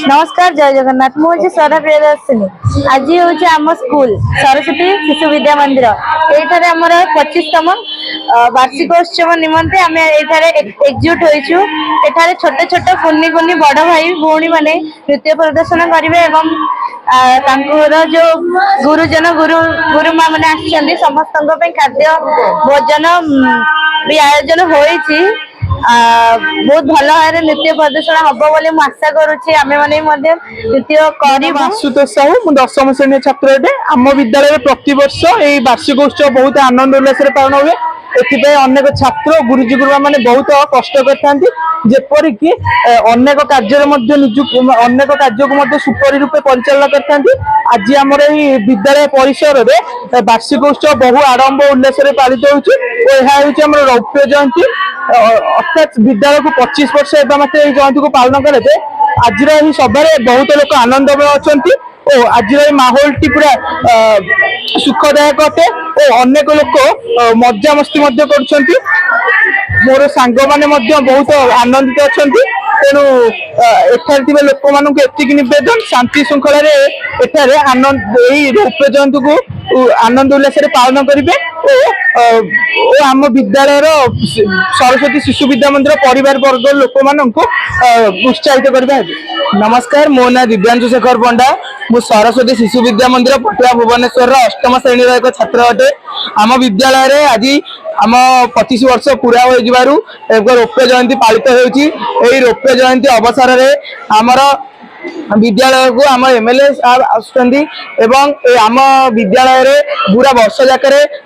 नमस्कार जय जगन्नाथ मुझे श्रद्धा प्रियदर्शिनी आज हूँ आम स्कूल सरस्वती शिशु विद्या मंदिर ये आमर 25तम वार्षिकोत्सव निमंते आम एकजुट होइछु। एठारे छोटे छोटे कुन्नी कुन्नी बड़ भाई भौणी माने नृत्य प्रदर्शन करेंगे एवं जो गुरुजन गुरुमा मैंने आसछन्ती समस्त खाद्य भोजन भी आयोजन होइछि। बहुत भल भाव नृत्य प्रदर्शन हम बोली आशा करुच्ची आम मैंने नृत्य कर। आशुतोष साहू मु 10म श्रेणी छात्र अटे। आम विद्यालय प्रति वर्ष यही वार्षिकोत्सव बहुत आनंद उल्लास पालन हुए। एथिपाई अनेक छात्र गुरुजी गुरुमा माने बहुत कष्ट करथांती जेपरिक अनेक कार्य अनेक कार्य को सुपरी रूपे परिचालन करथांती। आज आमर यही विद्यालय परिसर में वार्षिकोत्सव बहु आरंभ उल्लास पालित होउछि। यह होउछि हमर रौप्य जयंती अर्थात विद्यालय को 25 वर्ष मत जयंती को पालन करे। आज सभा बहुत लोग आनंद अच्छा और आज माहौल टी पूरा सुखदायक अटे और अनेक लोक मजा मस्ती कर मोर सांग माने बहुत आनंदित अच्छा। तेणु एठार लोक मान निवेदन शांति श्रृंखला आनंद यही रौप्य जयंती को आनंद उल्लास पालन करेंगे और आम विद्यालय सरस्वती शिशु विद्या मंदिर परिवार वर्ग लोक मान उत्साहित करवा। नमस्कार मो ना दिव्यांशु शेखर पंडा मु सरस्वती शिशु विद्या मंदिर पटुआ भुवनेश्वर 8म श्रेणी एक छात्र अटे। आम विद्यालय आज आम 25 वर्ष पूरा हो रौप्य जयंती पालित होती। रौप्य जयंती अवसर में आमर विद्यालय को आम एमएलए साहब आसुँच आम विद्यालय पूरा वर्ष जाक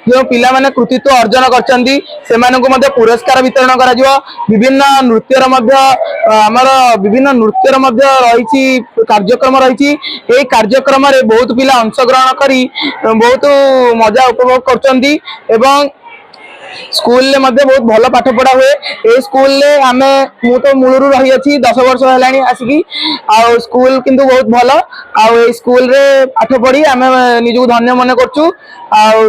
जो पिला माने कृतित्व अर्जन कर पुरस्कार वितरण कर विभिन्न नृत्यर आमर विभिन्न नृत्यर रही कार्यक्रम रही। कार्यक्रम बहुत पिला अंशग्रहण कर बहुत मजा उपभोग कर स्कूल बहुत भल पाठ पढ़ा हुए। ए स्कूल आम मु तो मूल रही अच्छी 10 वर्ष है आसिकी स्कूल किंतु बहुत भल स्कूल रे पाठ पढ़ी आम निजक धन्य मन करचु।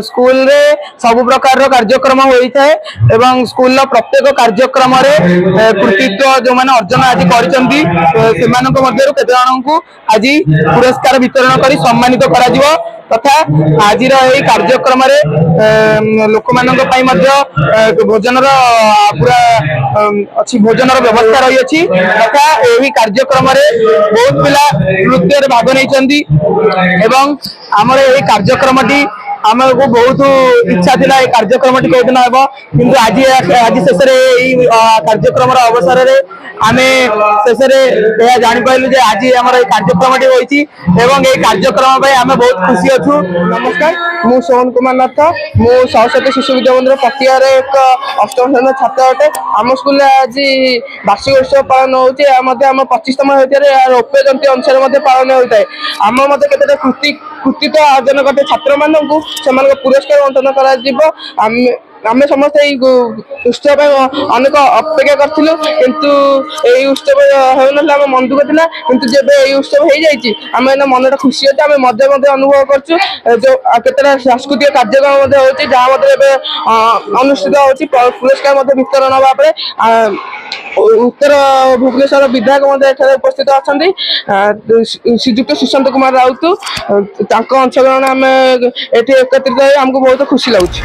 स्कूल रे सब प्रकार कार्यक्रम होता है एवं स्कूल प्रत्येक कार्यक्रम कृतित्व जो मैंने अर्जन आज कर आज पुरस्कार वितरण कर सम्मानित करा तथा आज कार्यक्रम लोक मान भोजन पूरा अच्छी भोजन व्यवस्था रही अच्छी तथा यही कार्यक्रम बहुत पिला नृत्य भाग नहीं आमर यही कार्यक्रम आमको बहुत इच्छा था कार्यक्रम कौ दिन हम कि आज शेष कार्यक्रम अवसर में आम शेष जापारू आज आम कार्यक्रम होती कार्यक्रम आम बहुत खुशी अच्छु। नमस्कार मु सोहन कुमार नाथ मु सरस्वती शिशु विद्या मंदिर पटियार एक 8म श्रेणी छात्र अटे। आम स्कूल आज वार्षिकोत्सव पालन होम 25तम रौप्य जयंती अनुसार पालन होता है। आम केते कृतित्व अर्जन करते छात्र मानू से पुरस्कार बंटन कर आम समस्त उत्सव अनेक अपेक्षा करूँ किंतु यही उत्सव होना मन दुख था किंतु जब यही उत्सव हो जाए आम मन खुशी अच्छे आम मजा अनुभव कर सांस्कृतिक कार्यक्रम हो जहाँ अनुष्ठित हो पुरस्कार वितरण होगा। उत्तर भुवनेश्वर विधायक उपस्थित अच्छा श्रीजुक्त सुशांत कुमार राउत अंशग्रहण आम ये एकत्रित आमको बहुत खुशी लगुच।